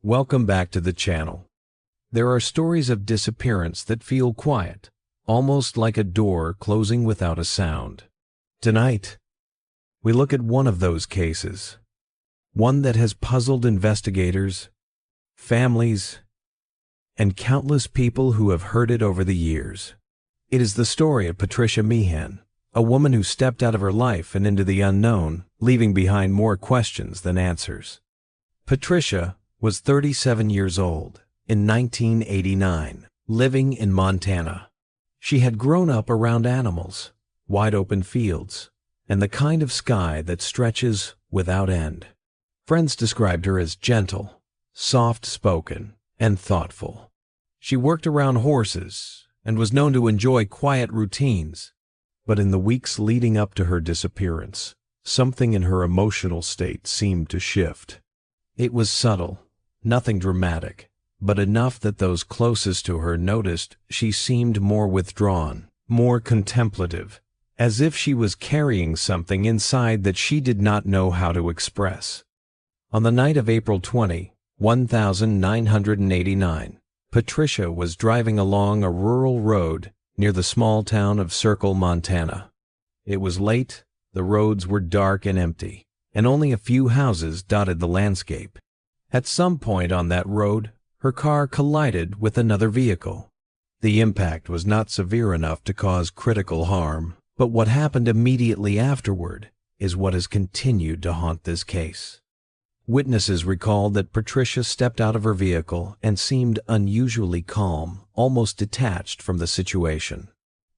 Welcome back to the channel. There are stories of disappearance that feel quiet, almost like a door closing without a sound. Tonight, we look at one of those cases, one that has puzzled investigators, families, and countless people who have heard it over the years. It is the story of Patricia Meehan, a woman who stepped out of her life and into the unknown, leaving behind more questions than answers. Patricia was 37 years old in 1989, living in Montana. She had grown up around animals, wide-open fields, and the kind of sky that stretches without end. Friends described her as gentle, soft-spoken, and thoughtful. She worked around horses and was known to enjoy quiet routines. But in the weeks leading up to her disappearance, something in her emotional state seemed to shift. It was subtle, nothing dramatic, but enough that those closest to her noticed she seemed more withdrawn, more contemplative, as if she was carrying something inside that she did not know how to express. On the night of April 20, 1989, Patricia was driving along a rural road near the small town of Circle, Montana. It was late, the roads were dark and empty, and only a few houses dotted the landscape. At some point on that road, her car collided with another vehicle. The impact was not severe enough to cause critical harm, but what happened immediately afterward is what has continued to haunt this case. Witnesses recalled that Patricia stepped out of her vehicle and seemed unusually calm, almost detached from the situation.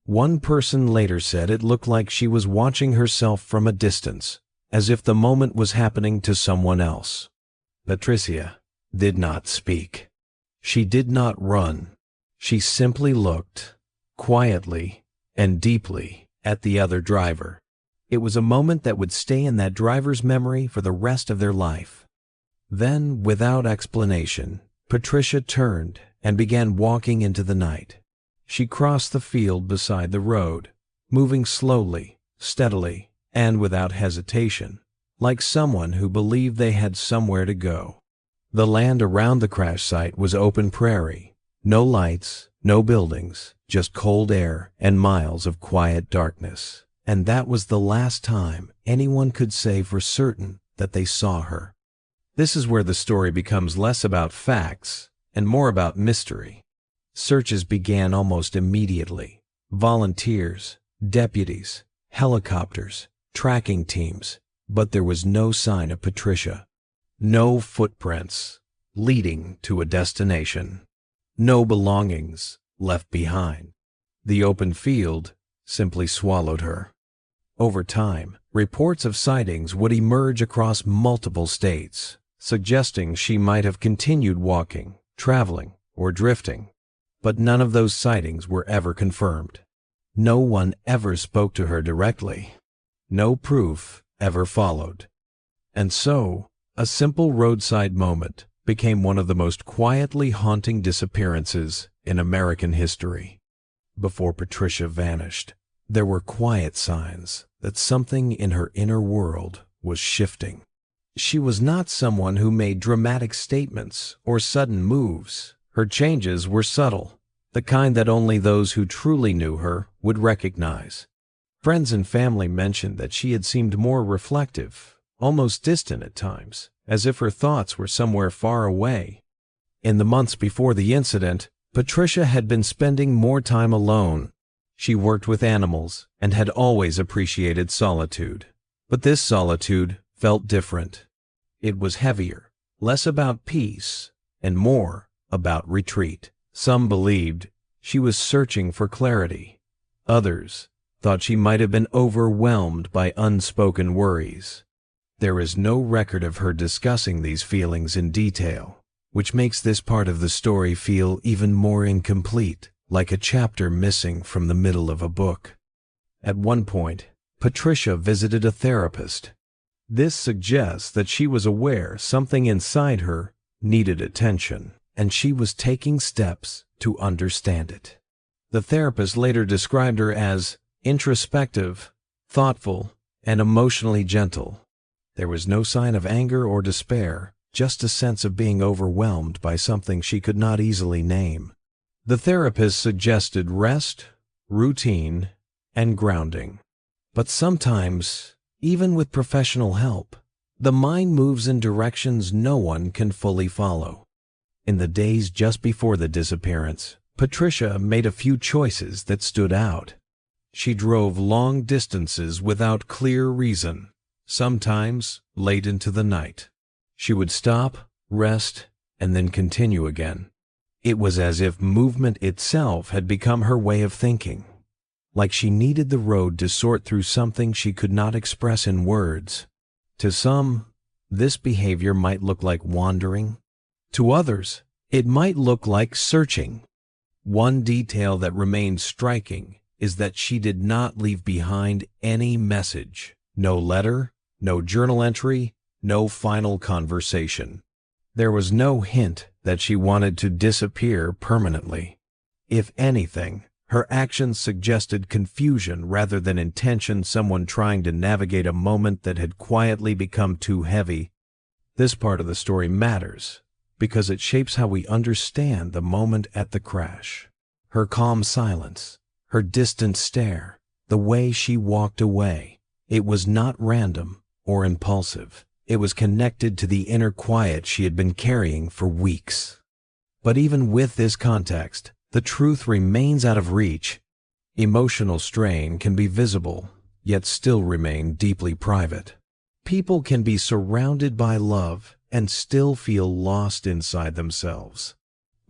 One person later said it looked like she was watching herself from a distance, as if the moment was happening to someone else. Patricia did not speak. She did not run. She simply looked, quietly and deeply, at the other driver. It was a moment that would stay in that driver's memory for the rest of their life. Then, without explanation, Patricia turned and began walking into the night. She crossed the field beside the road, moving slowly, steadily, and without hesitation, like someone who believed they had somewhere to go. The land around the crash site was open prairie, no lights, no buildings, just cold air and miles of quiet darkness. And that was the last time anyone could say for certain that they saw her. This is where the story becomes less about facts and more about mystery. Searches began almost immediately. Volunteers, deputies, helicopters, tracking teams, but there was no sign of Patricia. No footprints leading to a destination. No belongings left behind. The open field simply swallowed her. Over time, reports of sightings would emerge across multiple states, suggesting she might have continued walking, traveling, or drifting. But none of those sightings were ever confirmed. No one ever spoke to her directly. No proof ever followed. And so, a simple roadside moment became one of the most quietly haunting disappearances in American history. Before Patricia vanished, there were quiet signs that something in her inner world was shifting. She was not someone who made dramatic statements or sudden moves. Her changes were subtle, the kind that only those who truly knew her would recognize. Friends and family mentioned that she had seemed more reflective, almost distant at times, as if her thoughts were somewhere far away. In the months before the incident, Patricia had been spending more time alone. She worked with animals and had always appreciated solitude. But this solitude felt different. It was heavier, less about peace, and more about retreat. Some believed she was searching for clarity. Others thought she might have been overwhelmed by unspoken worries. There is no record of her discussing these feelings in detail, which makes this part of the story feel even more incomplete, like a chapter missing from the middle of a book. At one point, Patricia visited a therapist. This suggests that she was aware something inside her needed attention, and she was taking steps to understand it. The therapist later described her as introspective, thoughtful, and emotionally gentle. There was no sign of anger or despair, just a sense of being overwhelmed by something she could not easily name. The therapist suggested rest, routine, and grounding. But sometimes, even with professional help, the mind moves in directions no one can fully follow. In the days just before the disappearance, Patricia made a few choices that stood out. She drove long distances without clear reason, sometimes late into the night. She would stop, rest, and then continue again. It was as if movement itself had become her way of thinking, like she needed the road to sort through something she could not express in words. To some, this behavior might look like wandering. To others, it might look like searching. One detail that remains striking is that she did not leave behind any message. No letter, no journal entry, no final conversation. There was no hint that she wanted to disappear permanently. If anything, her actions suggested confusion rather than intention, someone trying to navigate a moment that had quietly become too heavy. This part of the story matters because it shapes how we understand the moment at the crash. Her calm silence, her distant stare, the way she walked away. It was not random or impulsive. It was connected to the inner quiet she had been carrying for weeks. But even with this context, the truth remains out of reach. Emotional strain can be visible, yet still remain deeply private. People can be surrounded by love and still feel lost inside themselves.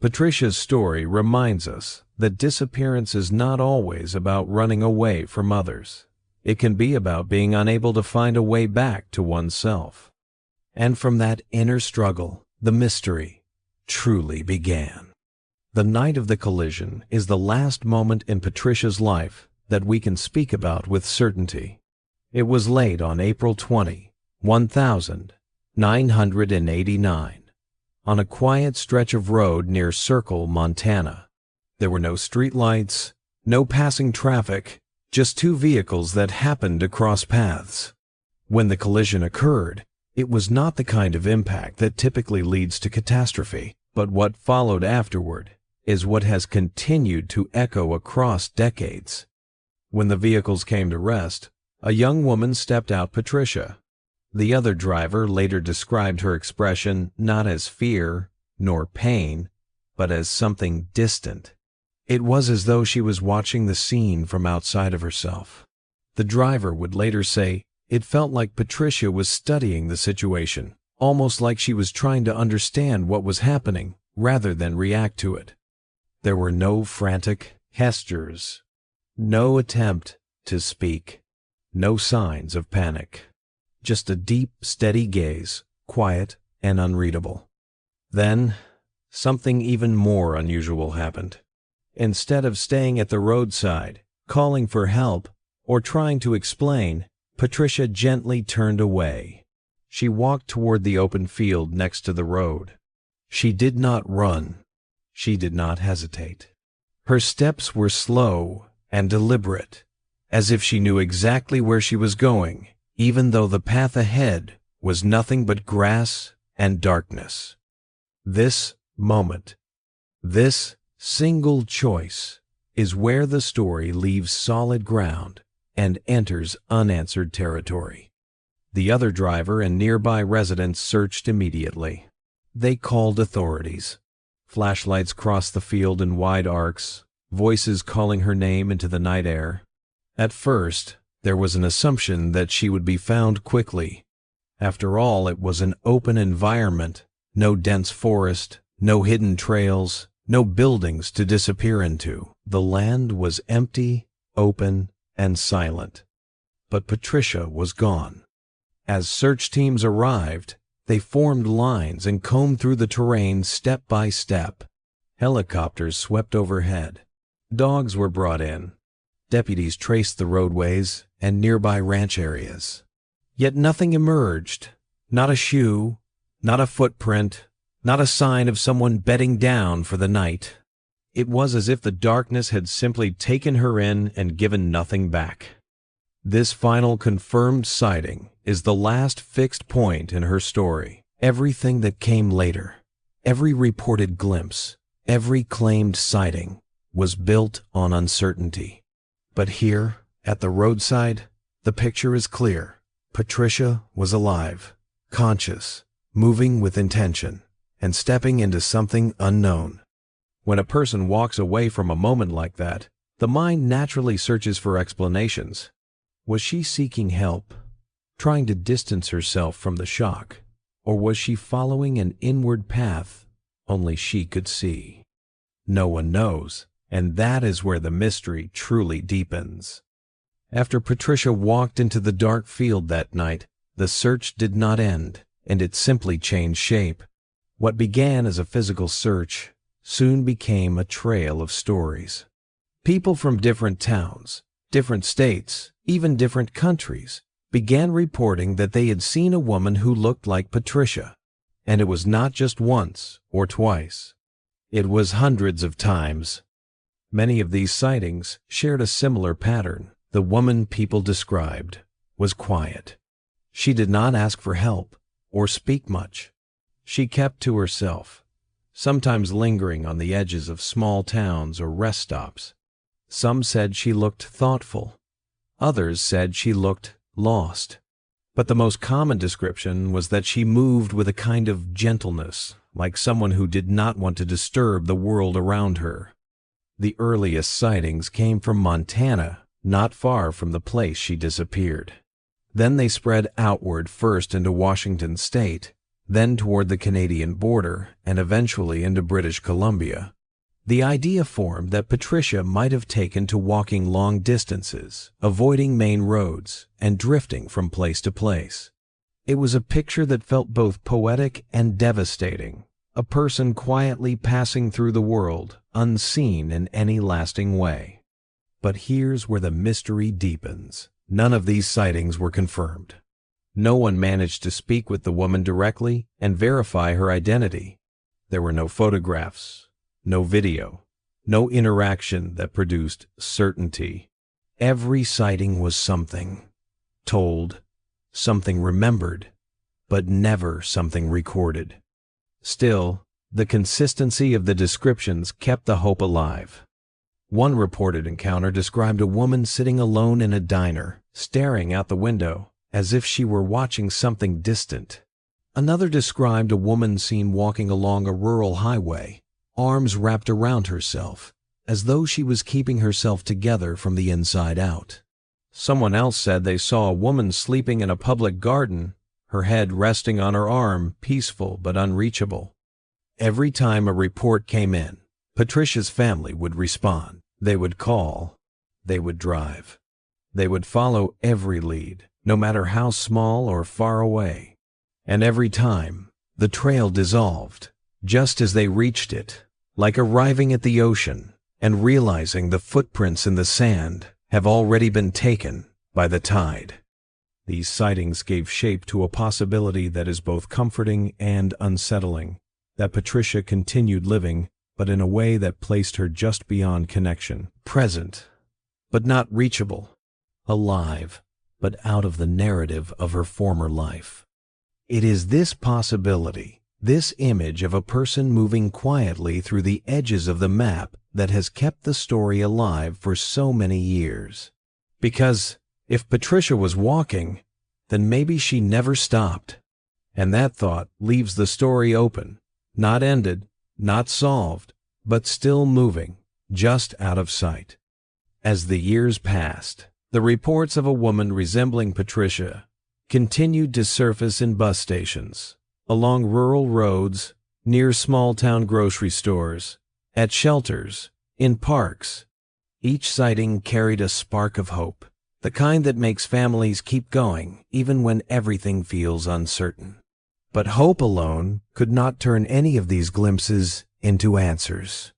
Patricia's story reminds us that disappearance is not always about running away from others. It can be about being unable to find a way back to oneself. And from that inner struggle, the mystery truly began. The night of the collision is the last moment in Patricia's life that we can speak about with certainty. It was late on April 20, 1989, on a quiet stretch of road near Circle, Montana. There were no streetlights, no passing traffic, just two vehicles that happened to cross paths. When the collision occurred, it was not the kind of impact that typically leads to catastrophe, but what followed afterward is what has continued to echo across decades. When the vehicles came to rest, a young woman stepped out Patricia. The other driver later described her expression not as fear nor pain, but as something distant. It was as though she was watching the scene from outside of herself. The driver would later say, "It felt like Patricia was studying the situation, almost like she was trying to understand what was happening rather than react to it." There were no frantic gestures, no attempt to speak, no signs of panic. Just a deep, steady gaze, quiet and unreadable. Then, something even more unusual happened. Instead of staying at the roadside, calling for help, or trying to explain, Patricia gently turned away. She walked toward the open field next to the road. She did not run. She did not hesitate. Her steps were slow and deliberate, as if she knew exactly where she was going, even though the path ahead was nothing but grass and darkness. This moment, this single choice, is where the story leaves solid ground and enters unanswered territory. The other driver and nearby residents searched immediately. They called authorities. Flashlights crossed the field in wide arcs, voices calling her name into the night air. At first, there was an assumption that she would be found quickly. After all, it was an open environment, no dense forest, no hidden trails, no buildings to disappear into. The land was empty, open, and silent. But Patricia was gone. As search teams arrived, they formed lines and combed through the terrain step by step. Helicopters swept overhead. Dogs were brought in. Deputies traced the roadways and nearby ranch areas. Yet nothing emerged. Not a shoe, not a footprint, not a sign of someone bedding down for the night. It was as if the darkness had simply taken her in and given nothing back. This final confirmed sighting is the last fixed point in her story. Everything that came later, every reported glimpse, every claimed sighting, was built on uncertainty. But here, at the roadside, the picture is clear. Patricia was alive, conscious, moving with intention, and stepping into something unknown. When a person walks away from a moment like that, the mind naturally searches for explanations. Was she seeking help, trying to distance herself from the shock, or was she following an inward path only she could see? No one knows, and that is where the mystery truly deepens. After Patricia walked into the dark field that night, the search did not end, and it simply changed shape. What began as a physical search soon became a trail of stories. People from different towns, different states, even different countries, began reporting that they had seen a woman who looked like Patricia. And it was not just once or twice. It was hundreds of times. Many of these sightings shared a similar pattern. The woman people described was quiet. She did not ask for help or speak much. She kept to herself, sometimes lingering on the edges of small towns or rest stops. Some said she looked thoughtful. Others said she looked lost. But the most common description was that she moved with a kind of gentleness, like someone who did not want to disturb the world around her. The earliest sightings came from Montana, not far from the place she disappeared. Then they spread outward, first into Washington state, then toward the Canadian border, and eventually into British Columbia. The idea formed that Patricia might have taken to walking long distances, avoiding main roads, and drifting from place to place. It was a picture that felt both poetic and devastating, a person quietly passing through the world, unseen in any lasting way. But here's where the mystery deepens. None of these sightings were confirmed. No one managed to speak with the woman directly and verify her identity. There were no photographs, no video, no interaction that produced certainty. Every sighting was something told, something remembered, but never something recorded. Still, the consistency of the descriptions kept the hope alive. One reported encounter described a woman sitting alone in a diner, staring out the window, as if she were watching something distant. Another described a woman seen walking along a rural highway, arms wrapped around herself, as though she was keeping herself together from the inside out. Someone else said they saw a woman sleeping in a public garden, her head resting on her arm, peaceful but unreachable. Every time a report came in, Patricia's family would respond. They would call. They would drive. They would follow every lead, no matter how small or far away. And every time, the trail dissolved, just as they reached it, like arriving at the ocean and realizing the footprints in the sand have already been taken by the tide. These sightings gave shape to a possibility that is both comforting and unsettling, that Patricia continued living, but in a way that placed her just beyond connection, present, but not reachable, alive, but out of the narrative of her former life. It is this possibility, this image of a person moving quietly through the edges of the map, that has kept the story alive for so many years. Because if Patricia was walking, then maybe she never stopped. And that thought leaves the story open, not ended, not solved, but still moving, just out of sight. As the years passed, the reports of a woman resembling Patricia continued to surface in bus stations, along rural roads, near small-town grocery stores, at shelters, in parks. Each sighting carried a spark of hope, the kind that makes families keep going even when everything feels uncertain. But hope alone could not turn any of these glimpses into answers.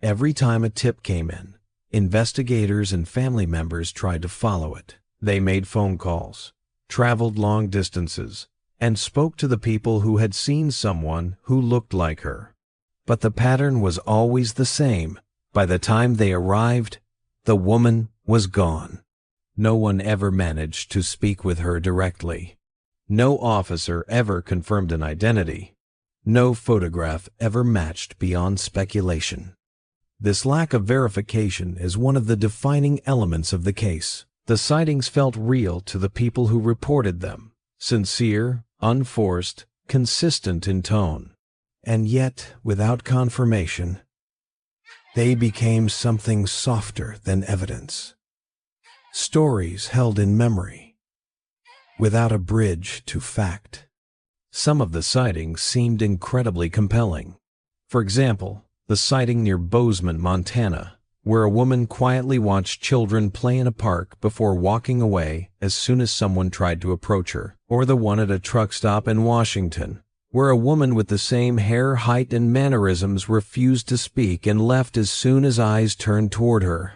Every time a tip came in, investigators and family members tried to follow it. They made phone calls, traveled long distances, and spoke to the people who had seen someone who looked like her. But the pattern was always the same. By the time they arrived, the woman was gone. No one ever managed to speak with her directly. No officer ever confirmed an identity. No photograph ever matched beyond speculation. This lack of verification is one of the defining elements of the case. The sightings felt real to the people who reported them, sincere, unforced, consistent in tone. And yet, without confirmation, they became something softer than evidence. Stories held in memory, without a bridge to fact. Some of the sightings seemed incredibly compelling. For example, the sighting near Bozeman, Montana, where a woman quietly watched children play in a park before walking away as soon as someone tried to approach her, or the one at a truck stop in Washington, where a woman with the same hair, height, and mannerisms refused to speak and left as soon as eyes turned toward her.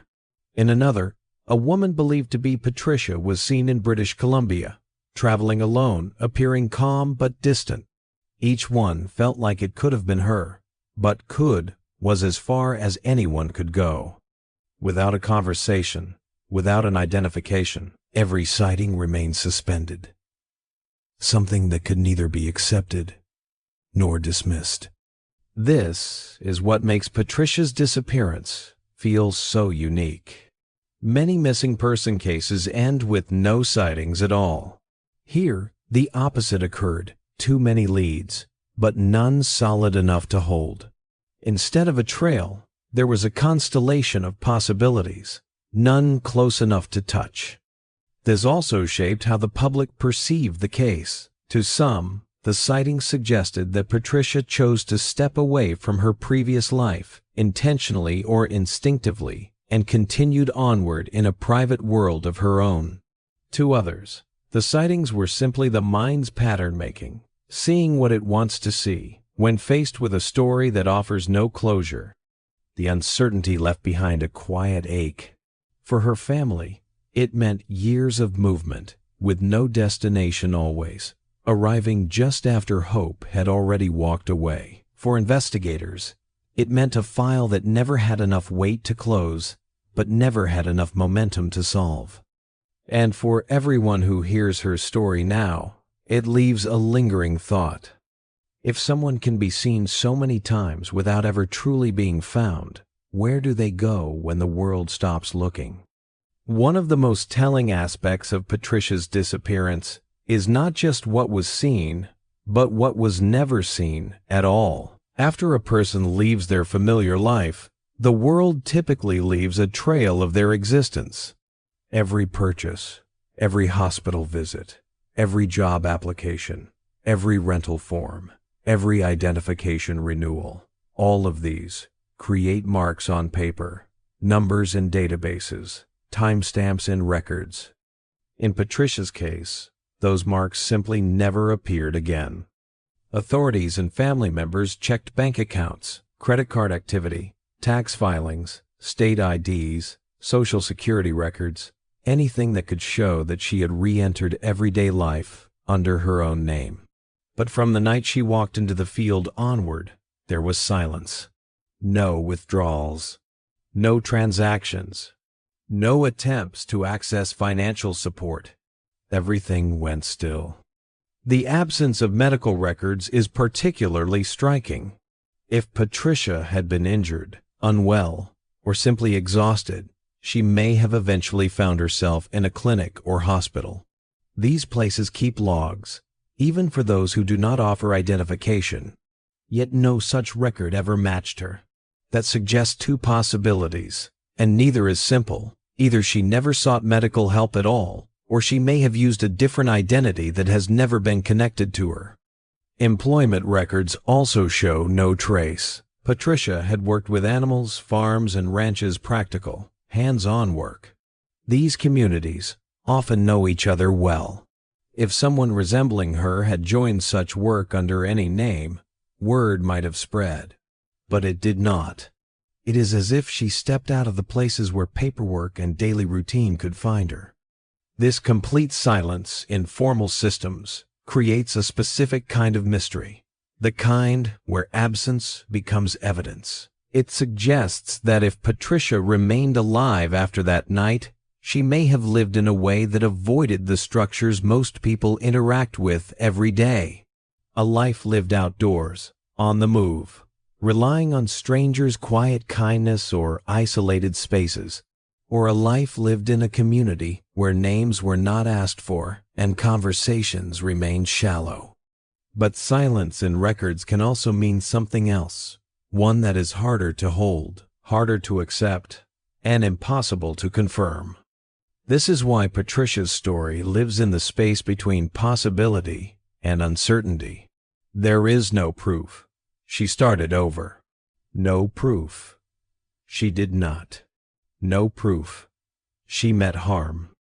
In another, a woman believed to be Patricia was seen in British Columbia, traveling alone, appearing calm but distant. Each one felt like it could have been her, but could was as far as anyone could go. Without a conversation, without an identification, every sighting remained suspended. Something that could neither be accepted nor dismissed. This is what makes Patricia's disappearance feel so unique. Many missing person cases end with no sightings at all. Here, the opposite occurred: too many leads, but none solid enough to hold. Instead of a trail, there was a constellation of possibilities, none close enough to touch. This also shaped how the public perceived the case. To some, the sightings suggested that Patricia chose to step away from her previous life, intentionally or instinctively, and continued onward in a private world of her own. To others, the sightings were simply the mind's pattern making, seeing what it wants to see, when faced with a story that offers no closure. The uncertainty left behind a quiet ache. For her family, it meant years of movement, with no destination always, arriving just after hope had already walked away. For investigators, it meant a file that never had enough weight to close, but never had enough momentum to solve. And for everyone who hears her story now, it leaves a lingering thought. If someone can be seen so many times without ever truly being found, where do they go when the world stops looking? One of the most telling aspects of Patricia's disappearance is not just what was seen, but what was never seen at all. After a person leaves their familiar life, the world typically leaves a trail of their existence. Every purchase, every hospital visit, every job application, every rental form, every identification renewal, all of these create marks on paper, numbers in databases, timestamps in records. In Patricia's case, those marks simply never appeared again. Authorities and family members checked bank accounts, credit card activity, tax filings, state IDs, social security records, anything that could show that she had re-entered everyday life under her own name. But from the night she walked into the field onward, there was silence. No withdrawals, no transactions, no attempts to access financial support. Everything went still. The absence of medical records is particularly striking. If Patricia had been injured, unwell, or simply exhausted, she may have eventually found herself in a clinic or hospital. These places keep logs, even for those who do not offer identification. Yet no such record ever matched her. That suggests two possibilities, and neither is simple. Either she never sought medical help at all, or she may have used a different identity that has never been connected to her. Employment records also show no trace. Patricia had worked with animals, farms, and ranches, practical, hands-on work. These communities often know each other well. If someone resembling her had joined such work under any name, word might have spread. But it did not. It is as if she stepped out of the places where paperwork and daily routine could find her. This complete silence in formal systems creates a specific kind of mystery, the kind where absence becomes evidence. It suggests that if Patricia remained alive after that night, She may have lived in a way that avoided the structures most people interact with every day. A life lived outdoors, on the move, relying on strangers' quiet kindness or isolated spaces, or a life lived in a community where names were not asked for and conversations remained shallow. But silence in records can also mean something else, one that is harder to hold, harder to accept, and impossible to confirm. This is why Patricia's story lives in the space between possibility and uncertainty. There is no proof. She started over. No proof. She did not. No proof. She met harm.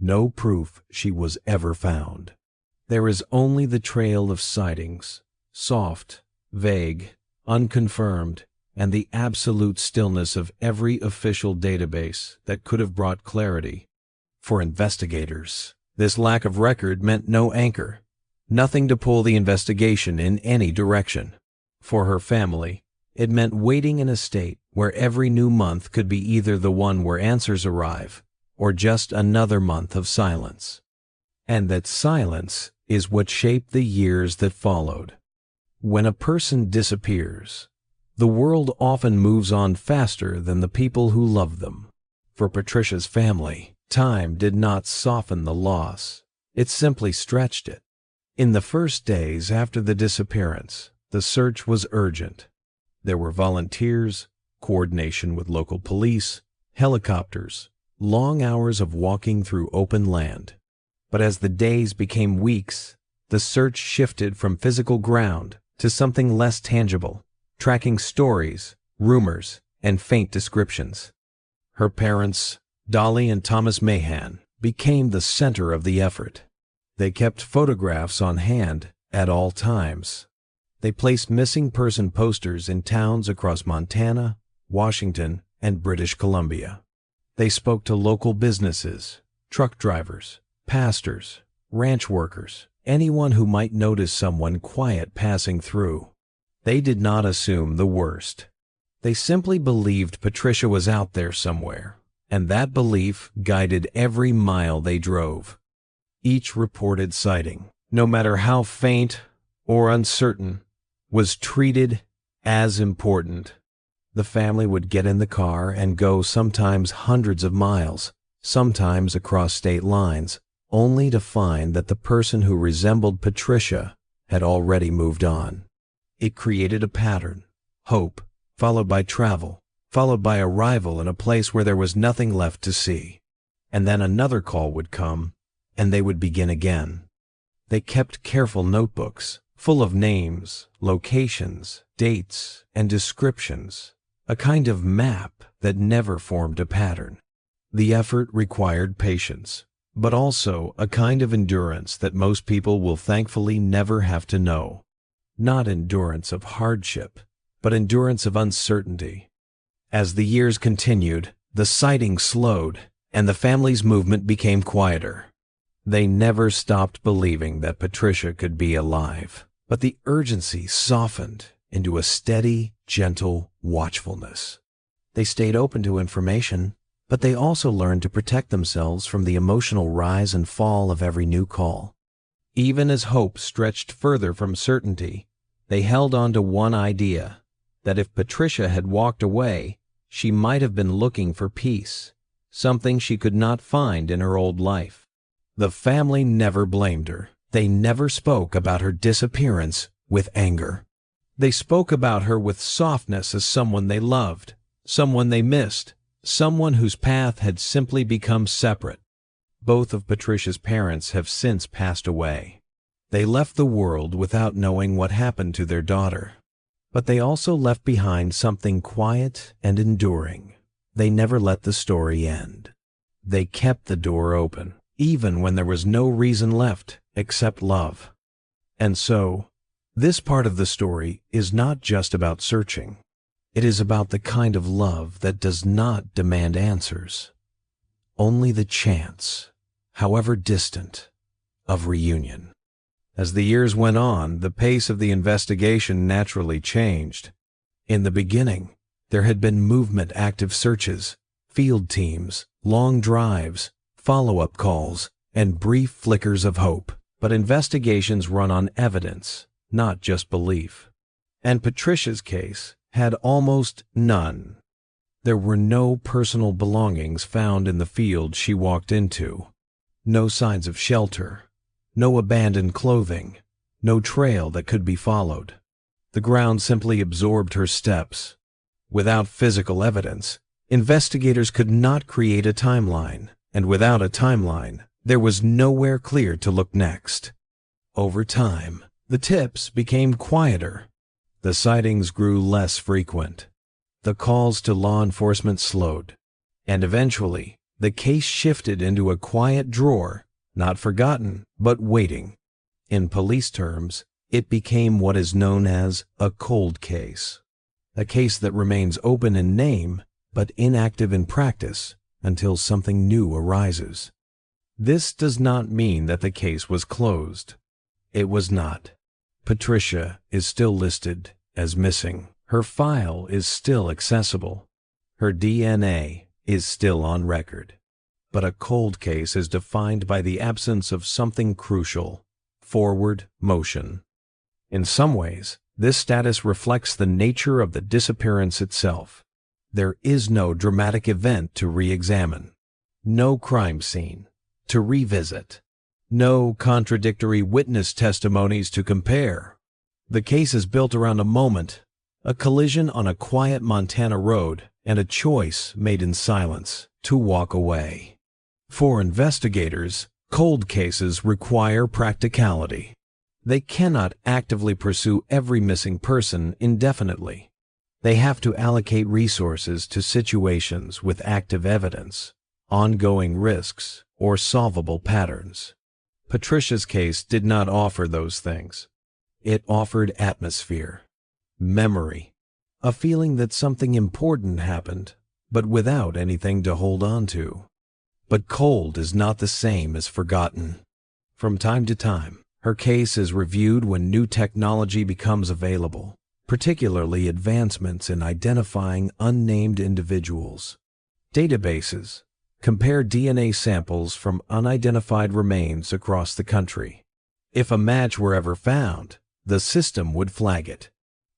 No proof she was ever found. There is only the trail of sightings, soft, vague, unconfirmed, and the absolute stillness of every official database that could have brought clarity. For investigators, this lack of record meant no anchor, nothing to pull the investigation in any direction. For her family, it meant waiting in a state where every new month could be either the one where answers arrive or just another month of silence. And that silence is what shaped the years that followed. When a person disappears, the world often moves on faster than the people who love them. For Patricia's family, time did not soften the loss. It simply stretched it. In the first days after the disappearance, the search was urgent. There were volunteers, coordination with local police, helicopters, long hours of walking through open land. But as the days became weeks, the search shifted from physical ground to something less tangible, tracking stories, rumors, and faint descriptions. Her parents, Dolly and Thomas Meehan, became the center of the effort. They kept photographs on hand at all times. They placed missing person posters in towns across Montana, Washington, and British Columbia. They spoke to local businesses, truck drivers, pastors, ranch workers, anyone who might notice someone quiet passing through. They did not assume the worst. They simply believed Patricia was out there somewhere, and that belief guided every mile they drove. Each reported sighting, no matter how faint or uncertain, was treated as important. The family would get in the car and go sometimes hundreds of miles, sometimes across state lines, only to find that the person who resembled Patricia had already moved on. It created a pattern: hope, followed by travel, followed by arrival in a place where there was nothing left to see. And then another call would come, and they would begin again. They kept careful notebooks, full of names, locations, dates, and descriptions, a kind of map that never formed a pattern. The effort required patience, but also a kind of endurance that most people will thankfully never have to know. Not endurance of hardship, but endurance of uncertainty. As the years continued, the sightings slowed, and the family's movement became quieter. They never stopped believing that Patricia could be alive, but the urgency softened into a steady, gentle watchfulness. They stayed open to information, but they also learned to protect themselves from the emotional rise and fall of every new call. Even as hope stretched further from certainty, they held on to one idea, that if Patricia had walked away, she might have been looking for peace, something she could not find in her old life. The family never blamed her. They never spoke about her disappearance with anger. They spoke about her with softness as someone they loved, someone they missed, someone whose path had simply become separate. Both of Patricia's parents have since passed away. They left the world without knowing what happened to their daughter. But they also left behind something quiet and enduring. They never let the story end. They kept the door open, even when there was no reason left except love. And so, this part of the story is not just about searching. It is about the kind of love that does not demand answers, only the chance, however distant, of reunion. As the years went on, the pace of the investigation naturally changed. In the beginning, there had been movement-active searches, field teams, long drives, follow-up calls, and brief flickers of hope. But investigations run on evidence, not just belief. And Patricia's case had almost none. There were no personal belongings found in the field she walked into. No signs of shelter. No abandoned clothing. No trail that could be followed. The ground simply absorbed her steps. Without physical evidence, investigators could not create a timeline, and without a timeline, there was nowhere clear to look next. Over time, the tips became quieter. The sightings grew less frequent. The calls to law enforcement slowed, and eventually, the case shifted into a quiet drawer, not forgotten, but waiting. In police terms, it became what is known as a cold case, a case that remains open in name but inactive in practice until something new arises. This does not mean that the case was closed. It was not. Patricia is still listed as missing. Her file is still accessible. Her DNA is still on record. But a cold case is defined by the absence of something crucial: forward motion. In some ways, this status reflects the nature of the disappearance itself. There is no dramatic event to re-examine, no crime scene to revisit, no contradictory witness testimonies to compare. The case is built around a moment, a collision on a quiet Montana road, and a choice made in silence to walk away. For investigators, cold cases require practicality. They cannot actively pursue every missing person indefinitely. They have to allocate resources to situations with active evidence, ongoing risks, or solvable patterns. Patricia's case did not offer those things. It offered atmosphere, memory, a feeling that something important happened, but without anything to hold on to. But cold is not the same as forgotten. From time to time, her case is reviewed when new technology becomes available, particularly advancements in identifying unnamed individuals. Databases compare DNA samples from unidentified remains across the country. If a match were ever found, the system would flag it.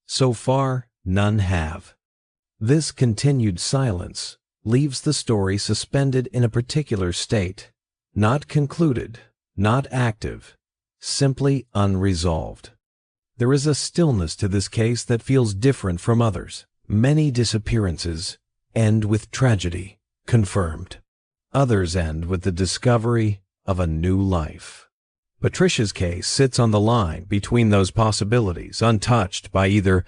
So far, none have. This continued silence leaves the story suspended in a particular state, not concluded, not active, simply unresolved. There is a stillness to this case that feels different from others. Many disappearances end with tragedy, confirmed. Others end with the discovery of a new life. Patricia's case sits on the line between those possibilities, untouched by either.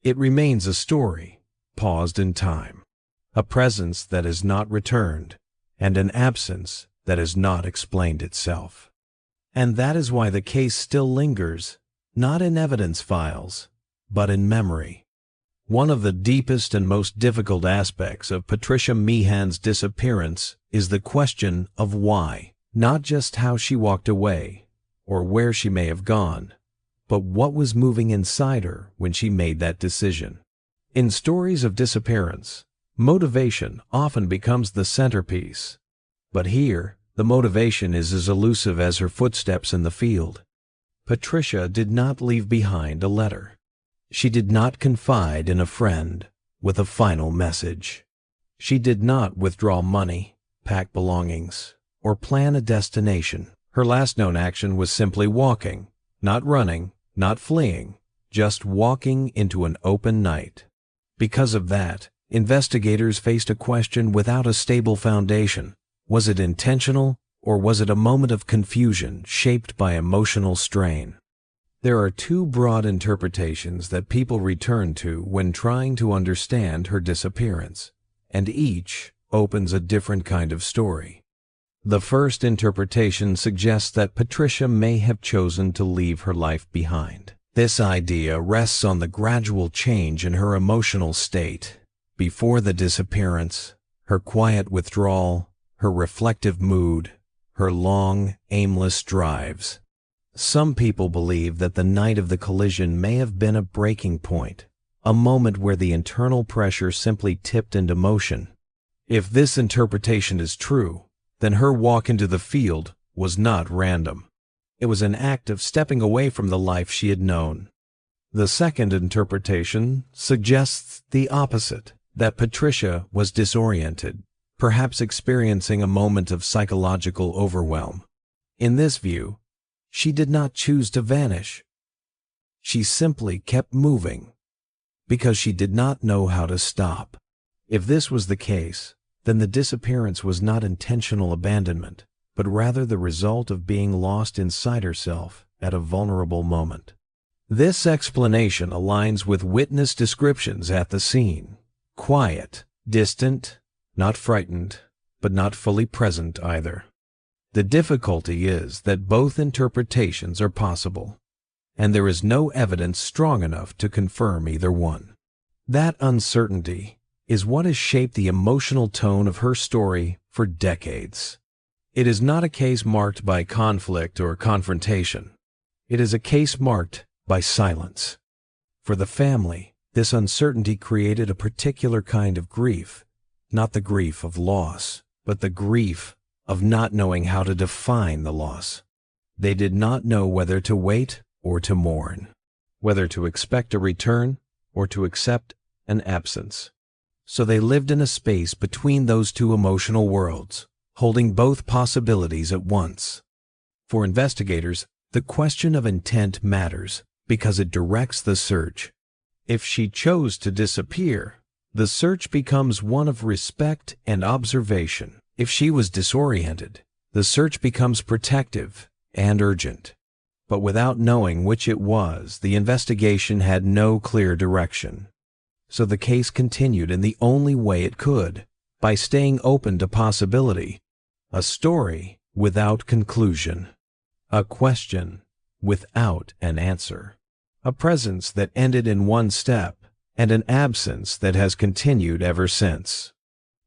It remains a story, paused in time, a presence that is not returned, and an absence that has not explained itself. And that is why the case still lingers, not in evidence files, but in memory. One of the deepest and most difficult aspects of Patricia Meehan's disappearance is the question of why, not just how she walked away, or where she may have gone, but what was moving inside her when she made that decision. In stories of disappearance, motivation often becomes the centerpiece. But here, the motivation is as elusive as her footsteps in the field. Patricia did not leave behind a letter. She did not confide in a friend with a final message. She did not withdraw money, pack belongings, or plan a destination. Her last known action was simply walking, not running, not fleeing, just walking into an open night. Because of that, investigators faced a question without a stable foundation. Was it intentional, or was it a moment of confusion shaped by emotional strain? There are two broad interpretations that people return to when trying to understand her disappearance, and each opens a different kind of story. The first interpretation suggests that Patricia may have chosen to leave her life behind. This idea rests on the gradual change in her emotional state. Before the disappearance, her quiet withdrawal, her reflective mood, her long, aimless drives. Some people believe that the night of the collision may have been a breaking point, a moment where the internal pressure simply tipped into motion. If this interpretation is true, then her walk into the field was not random. It was an act of stepping away from the life she had known. The second interpretation suggests the opposite, that Patricia was disoriented, perhaps experiencing a moment of psychological overwhelm. In this view, she did not choose to vanish. She simply kept moving because she did not know how to stop. If this was the case, then the disappearance was not intentional abandonment, but rather the result of being lost inside herself at a vulnerable moment. This explanation aligns with witness descriptions at the scene. Quiet, distant, not frightened, but not fully present either. The difficulty is that both interpretations are possible, and there is no evidence strong enough to confirm either one. That uncertainty is what has shaped the emotional tone of her story for decades. It is not a case marked by conflict or confrontation. It is a case marked by silence. For the family, this uncertainty created a particular kind of grief, not the grief of loss, but the grief of not knowing how to define the loss. They did not know whether to wait or to mourn, whether to expect a return or to accept an absence. So they lived in a space between those two emotional worlds, holding both possibilities at once. For investigators, the question of intent matters because it directs the search. If she chose to disappear, the search becomes one of respect and observation. If she was disoriented, the search becomes protective and urgent. But without knowing which it was, the investigation had no clear direction. So the case continued in the only way it could, by staying open to possibility. A story without conclusion. A question without an answer. A presence that ended in one step, and an absence that has continued ever since.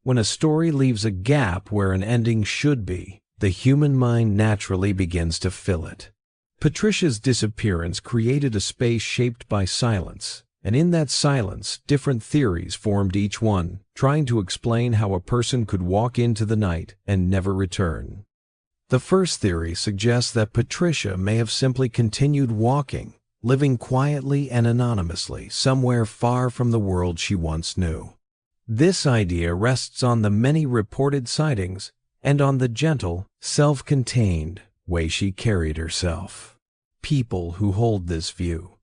When a story leaves a gap where an ending should be, the human mind naturally begins to fill it. Patricia's disappearance created a space shaped by silence, and in that silence, different theories formed, each one trying to explain how a person could walk into the night and never return. The first theory suggests that Patricia may have simply continued walking, living quietly and anonymously somewhere far from the world she once knew. This idea rests on the many reported sightings and on the gentle, self-contained way she carried herself. People who hold this view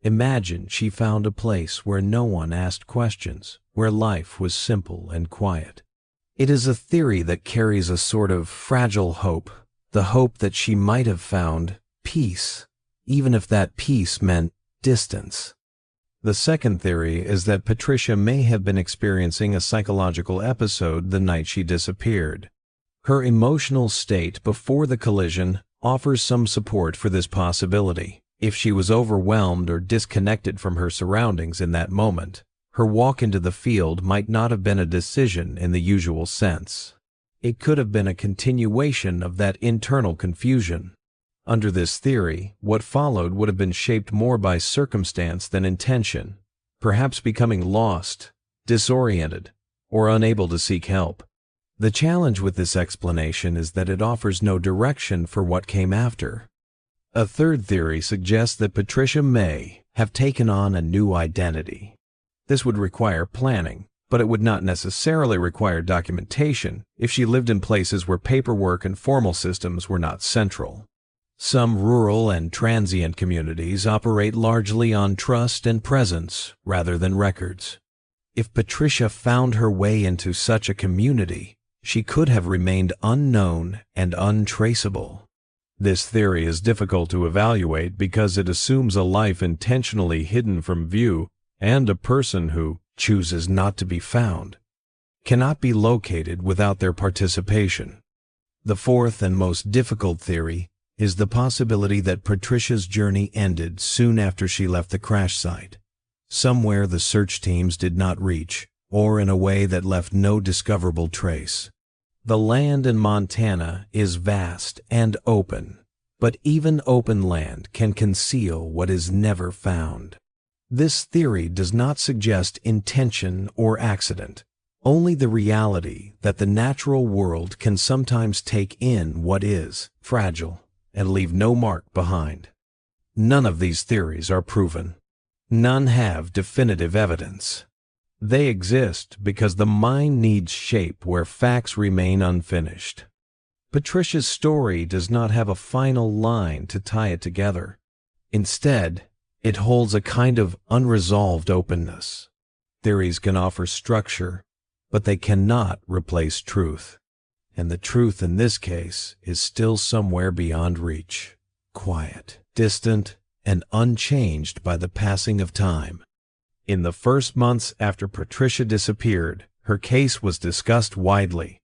imagine she found a place where no one asked questions, where life was simple and quiet. It is a theory that carries a sort of fragile hope, the hope that she might have found peace, even if that peace meant distance. The second theory is that Patricia may have been experiencing a psychological episode the night she disappeared. Her emotional state before the collision offers some support for this possibility. If she was overwhelmed or disconnected from her surroundings in that moment, her walk into the field might not have been a decision in the usual sense. It could have been a continuation of that internal confusion. Under this theory, what followed would have been shaped more by circumstance than intention, perhaps becoming lost, disoriented, or unable to seek help. The challenge with this explanation is that it offers no direction for what came after. A third theory suggests that Patricia may have taken on a new identity. This would require planning, but it would not necessarily require documentation if she lived in places where paperwork and formal systems were not central. Some rural and transient communities operate largely on trust and presence rather than records. If Patricia found her way into such a community, she could have remained unknown and untraceable. This theory is difficult to evaluate because it assumes a life intentionally hidden from view, and a person who chooses not to be found cannot be located without their participation. The fourth and most difficult theory is the possibility that Patricia's journey ended soon after she left the crash site, somewhere the search teams did not reach, or in a way that left no discoverable trace. The land in Montana is vast and open, but even open land can conceal what is never found. This theory does not suggest intention or accident, only the reality that the natural world can sometimes take in what is fragile and leave no mark behind. None of these theories are proven. None have definitive evidence. They exist because the mind needs shape where facts remain unfinished. Patricia's story does not have a final line to tie it together. Instead, it holds a kind of unresolved openness. Theories can offer structure, but they cannot replace truth. And the truth in this case is still somewhere beyond reach, quiet, distant, and unchanged by the passing of time. In the first months after Patricia disappeared, her case was discussed widely.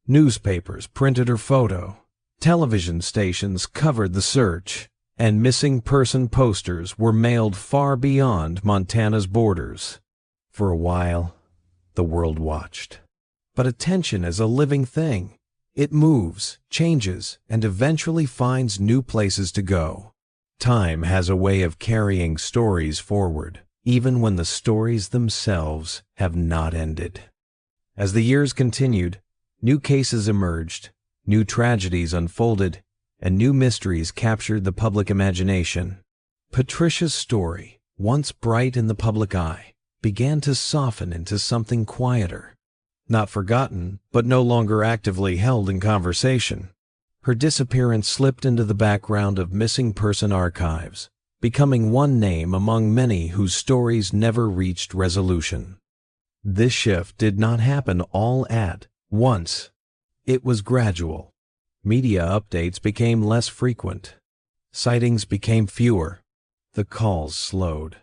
Newspapers printed her photo, television stations covered the search, and missing person posters were mailed far beyond Montana's borders. For a while, the world watched. But attention is a living thing. It moves, changes, and eventually finds new places to go. Time has a way of carrying stories forward, even when the stories themselves have not ended. As the years continued, new cases emerged, new tragedies unfolded, and new mysteries captured the public imagination. Patricia's story, once bright in the public eye, began to soften into something quieter. Not forgotten, but no longer actively held in conversation. Her disappearance slipped into the background of missing person archives, becoming one name among many whose stories never reached resolution. This shift did not happen all at once. It was gradual. Media updates became less frequent. Sightings became fewer. The calls slowed.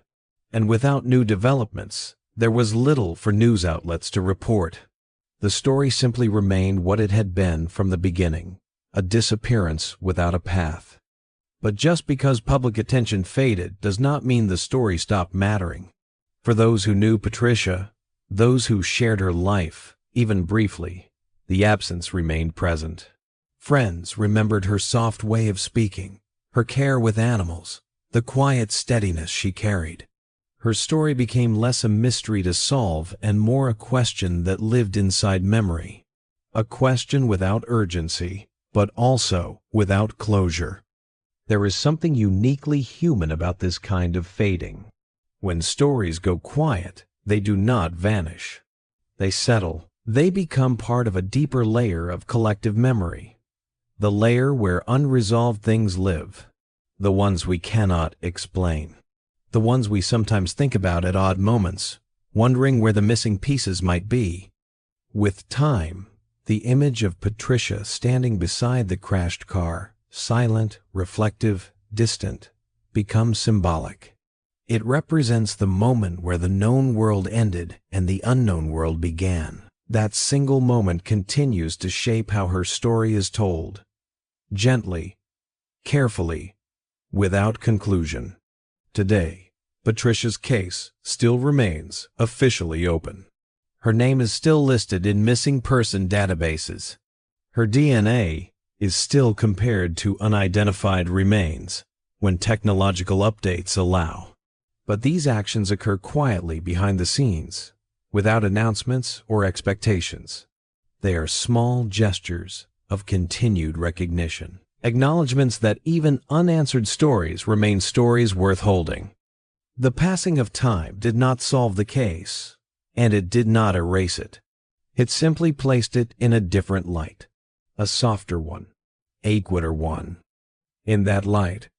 And without new developments, there was little for news outlets to report. The story simply remained what it had been from the beginning, a disappearance without a path. But just because public attention faded does not mean the story stopped mattering. For those who knew Patricia, those who shared her life, even briefly, the absence remained present. Friends remembered her soft way of speaking, her care with animals, the quiet steadiness she carried. Her story became less a mystery to solve and more a question that lived inside memory. A question without urgency, but also without closure. There is something uniquely human about this kind of fading. When stories go quiet, they do not vanish. They settle. They become part of a deeper layer of collective memory. The layer where unresolved things live. The ones we cannot explain. The ones we sometimes think about at odd moments, wondering where the missing pieces might be. With time, the image of Patricia standing beside the crashed car, silent, reflective, distant, becomes symbolic. It represents the moment where the known world ended and the unknown world began. That single moment continues to shape how her story is told. Gently, carefully, without conclusion. Today, Patricia's case still remains officially open. Her name is still listed in missing person databases. Her DNA is still compared to unidentified remains when technological updates allow. But these actions occur quietly behind the scenes, without announcements or expectations. They are small gestures of continued recognition, acknowledgments that even unanswered stories remain stories worth holding. The passing of time did not solve the case, and it did not erase it. It simply placed it in a different light, a softer one, a quieter one. In that light,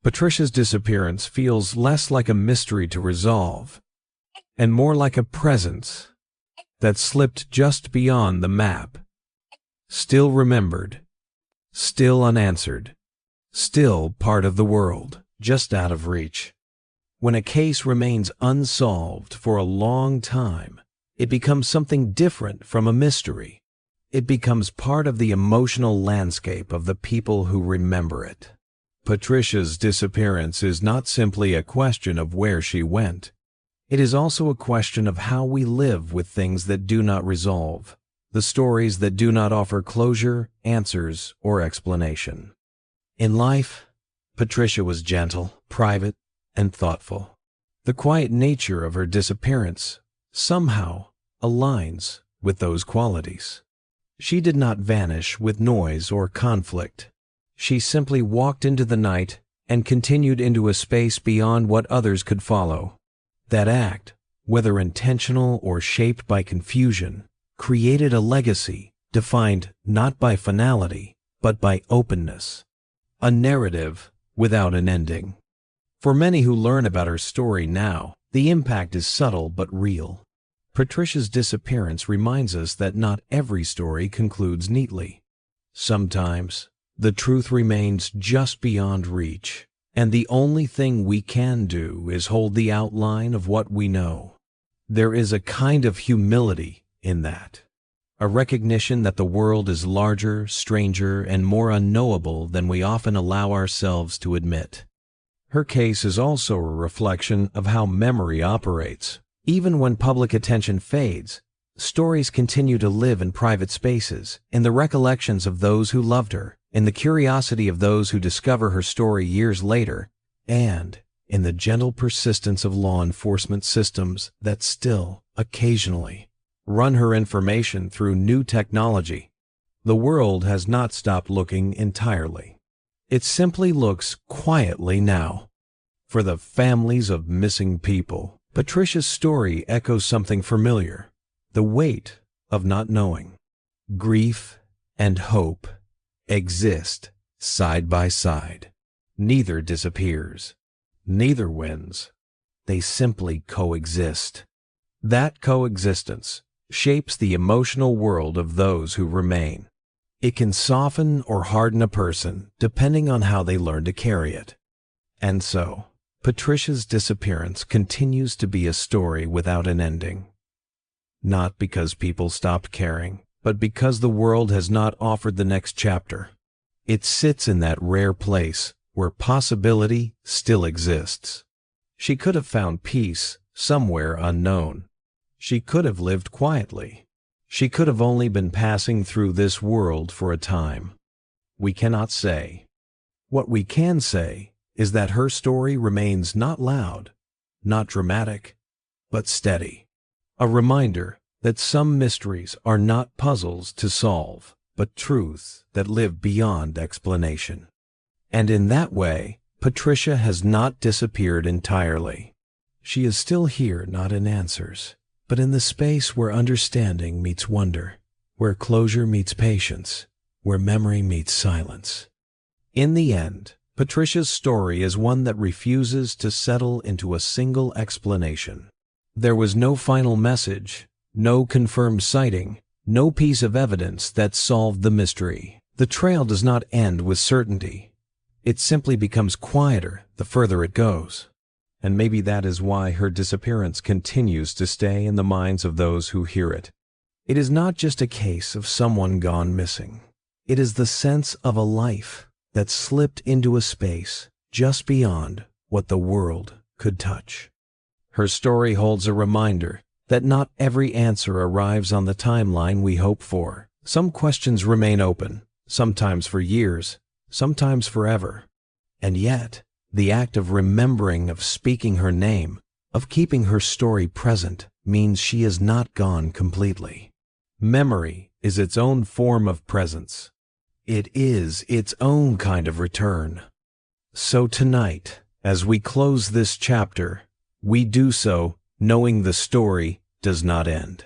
Patricia's disappearance feels less like a mystery to resolve, and more like a presence that slipped just beyond the map. Still remembered, still unanswered, still part of the world, just out of reach. When a case remains unsolved for a long time, it becomes something different from a mystery. It becomes part of the emotional landscape of the people who remember it. Patricia's disappearance is not simply a question of where she went. It is also a question of how we live with things that do not resolve, the stories that do not offer closure, answers, or explanation. In life, Patricia was gentle, private, and thoughtful. The quiet nature of her disappearance somehow aligns with those qualities. She did not vanish with noise or conflict. She simply walked into the night and continued into a space beyond what others could follow. That act, whether intentional or shaped by confusion, created a legacy defined not by finality, but by openness. A narrative without an ending. For many who learn about her story now, the impact is subtle but real. Patricia's disappearance reminds us that not every story concludes neatly. Sometimes, the truth remains just beyond reach, and the only thing we can do is hold the outline of what we know. There is a kind of humility in that, a recognition that the world is larger, stranger, and more unknowable than we often allow ourselves to admit. Her case is also a reflection of how memory operates. Even when public attention fades, stories continue to live in private spaces, in the recollections of those who loved her, in the curiosity of those who discover her story years later, and in the gentle persistence of law enforcement systems that still, occasionally, run her information through new technology. The world has not stopped looking entirely. It simply looks quietly now. For the families of missing people, Patricia's story echoes something familiar, the weight of not knowing. Grief and hope exist side by side. Neither disappears. Neither wins. They simply coexist. That coexistence shapes the emotional world of those who remain. It can soften or harden a person depending on how they learn to carry it. And so, Patricia's disappearance continues to be a story without an ending. Not because people stopped caring, but because the world has not offered the next chapter. It sits in that rare place where possibility still exists. She could have found peace somewhere unknown. She could have lived quietly. She could have only been passing through this world for a time. We cannot say. What we can say is that her story remains not loud, not dramatic, but steady. A reminder that some mysteries are not puzzles to solve, but truths that live beyond explanation. And in that way, Patricia has not disappeared entirely. She is still here, not in answers, but in the space where understanding meets wonder, where closure meets patience, where memory meets silence. In the end, Patricia's story is one that refuses to settle into a single explanation. There was no final message, no confirmed sighting, no piece of evidence that solved the mystery. The trail does not end with certainty. It simply becomes quieter the further it goes. And maybe that is why her disappearance continues to stay in the minds of those who hear it. It is not just a case of someone gone missing. It is the sense of a life that slipped into a space just beyond what the world could touch. Her story holds a reminder that not every answer arrives on the timeline we hope for. Some questions remain open, sometimes for years, sometimes forever. And yet, the act of remembering, of speaking her name, of keeping her story present, means she is not gone completely. Memory is its own form of presence. It is its own kind of return. So tonight, as we close this chapter, we do so knowing the story does not end.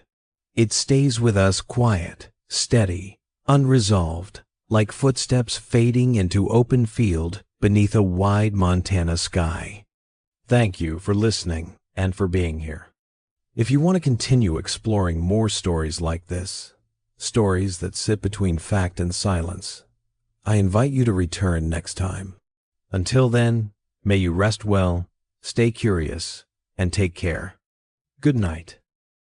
It stays with us quiet, steady, unresolved, like footsteps fading into open field beneath a wide Montana sky. Thank you for listening and for being here. If you want to continue exploring more stories like this, stories that sit between fact and silence, I invite you to return next time. Until then, may you rest well, stay curious, and take care. Good night.